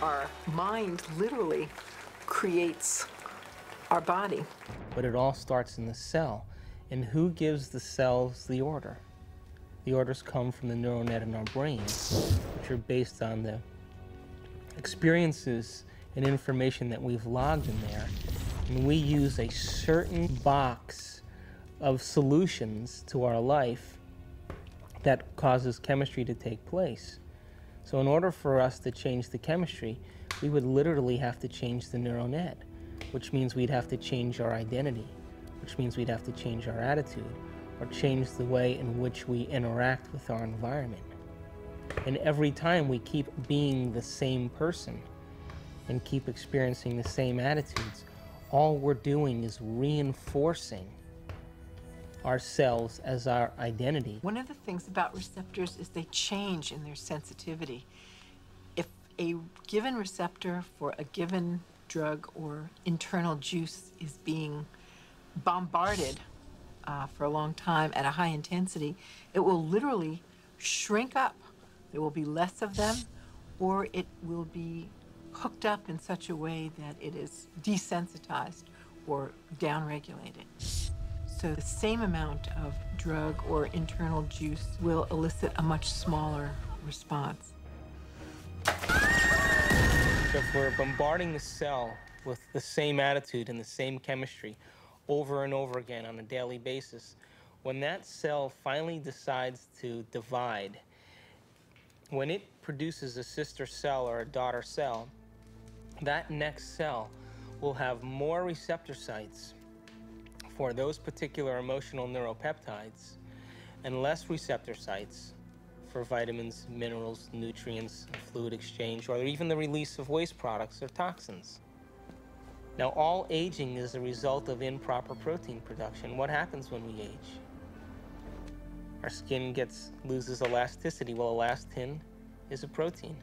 our mind literally creates our body. But it all starts in the cell. And who gives the cells the order? The orders come from the neural net in our brains, which are based on the experiences and information that we've logged in there. And we use a certain box of solutions to our life that causes chemistry to take place. So in order for us to change the chemistry, we would literally have to change the neural net, which means we'd have to change our identity, which means we'd have to change our attitude, or change the way in which we interact with our environment. And every time we keep being the same person and keep experiencing the same attitudes, all we're doing is reinforcing ourselves as our identity. One of the things about receptors is they change in their sensitivity. If a given receptor for a given drug or internal juice is being bombarded for a long time at a high intensity, it will literally shrink up. There will be less of them, or it will be hooked up in such a way that it is desensitized or downregulated. So the same amount of drug or internal juice will elicit a much smaller response. So if we're bombarding the cell with the same attitude and the same chemistry over and over again on a daily basis, when that cell finally decides to divide, when it produces a sister cell or a daughter cell, that next cell will have more receptor sites for those particular emotional neuropeptides and less receptor sites for vitamins, minerals, nutrients, fluid exchange, or even the release of waste products or toxins. Now, all aging is a result of improper protein production. What happens when we age? Our skin loses elasticity. Well, elastin is a protein.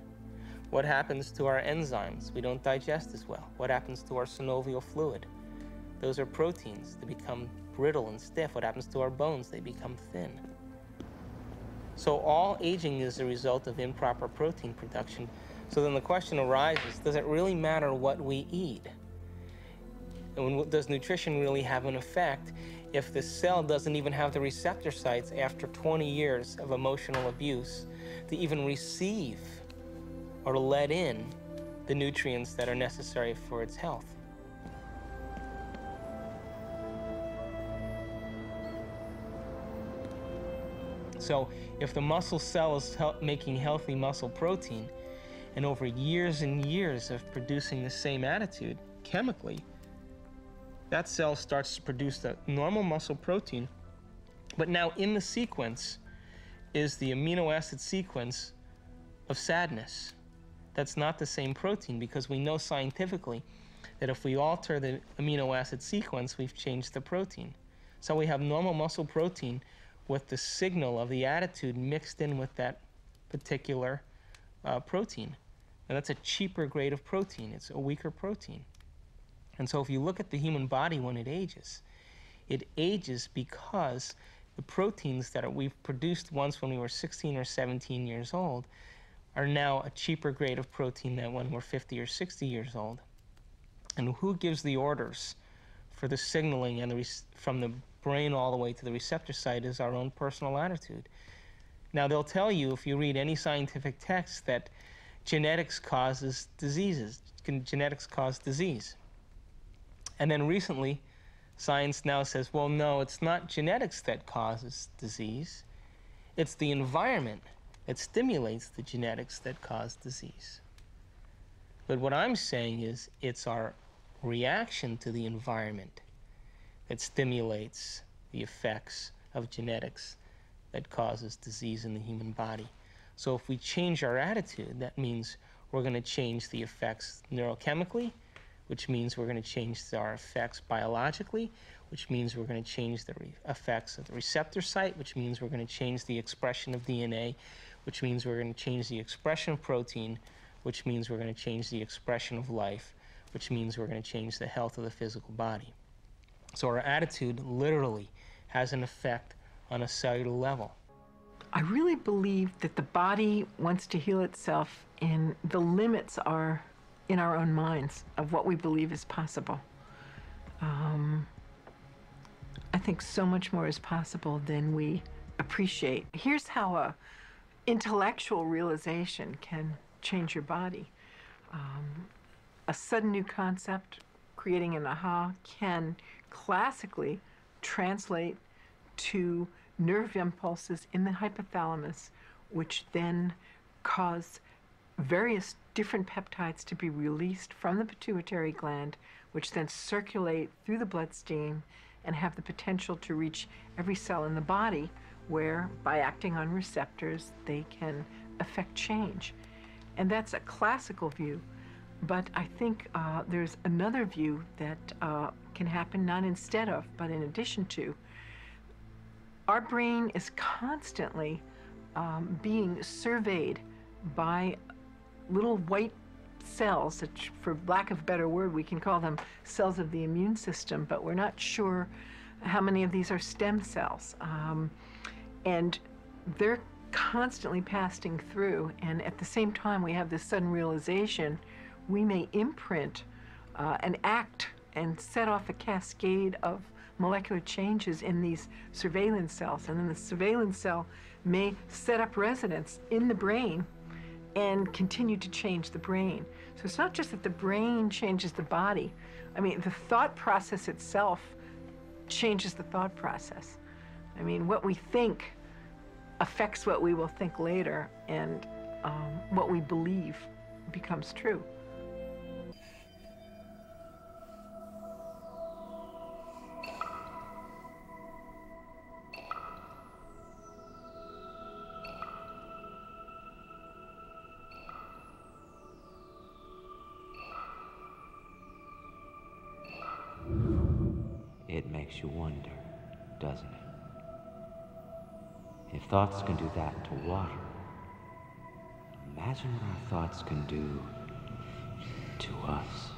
What happens to our enzymes? We don't digest as well. What happens to our synovial fluid? Those are proteins. They become brittle and stiff. What happens to our bones? They become thin. So all aging is a result of improper protein production. So then the question arises, does it really matter what we eat? And does nutrition really have an effect if the cell doesn't even have the receptor sites after 20 years of emotional abuse to even receive or let in the nutrients that are necessary for its health? So if the muscle cell is making healthy muscle protein, and over years and years of producing the same attitude chemically, that cell starts to produce the normal muscle protein, but now in the sequence is the amino acid sequence of sadness. That's not the same protein, because we know scientifically that if we alter the amino acid sequence, we've changed the protein. So we have normal muscle protein with the signal of the attitude mixed in with that particular protein. And that's a cheaper grade of protein. It's a weaker protein. And so if you look at the human body when it ages because the proteins that we've produced once when we were 16 or 17 years old are now a cheaper grade of protein than when we're 50 or 60 years old. And who gives the orders for the signaling and from the brain all the way to the receptor site is our own personal attitude. Now, they'll tell you, if you read any scientific text, that genetics causes diseases. Genetics cause disease. And then recently, science now says, well, no, it's not genetics that causes disease. It's the environment that stimulates the genetics that cause disease. But what I'm saying is it's our reaction to the environment that stimulates the effects of genetics that causes disease in the human body. So if we change our attitude, that means we're going to change the effects neurochemically, which means we're going to change our effects biologically, which means we're going to change the effects of the receptor site, which means we're going to change the expression of DNA, which means we're going to change the expression of protein, which means we're going to change the expression of life, which means we're going to change the health of the physical body. So our attitude literally has an effect on a cellular level. I really believe that the body wants to heal itself, and the limits are in our own minds of what we believe is possible. I think so much more is possible than we appreciate. Here's how a intellectual realization can change your body. A sudden new concept, creating an aha, can classically translate to nerve impulses in the hypothalamus, which then cause various different peptides to be released from the pituitary gland, which then circulate through the bloodstream and have the potential to reach every cell in the body, where by acting on receptors they can affect change. And that's a classical view, but I think there's another view that can happen not instead of, but in addition to. Our brain is constantly being surveyed by little white cells, that, for lack of a better word, we can call them cells of the immune system, but we're not sure how many of these are stem cells. And they're constantly passing through, and at the same time we have this sudden realization we may imprint an act and set off a cascade of molecular changes in these surveillance cells, and then the surveillance cell may set up residence in the brain and continue to change the brain. So it's not just that the brain changes the body. I mean, the thought process itself changes the thought process. I mean, what we think affects what we will think later, and what we believe becomes true. It makes you wonder, doesn't it? If thoughts can do that to water, imagine what our thoughts can do to us.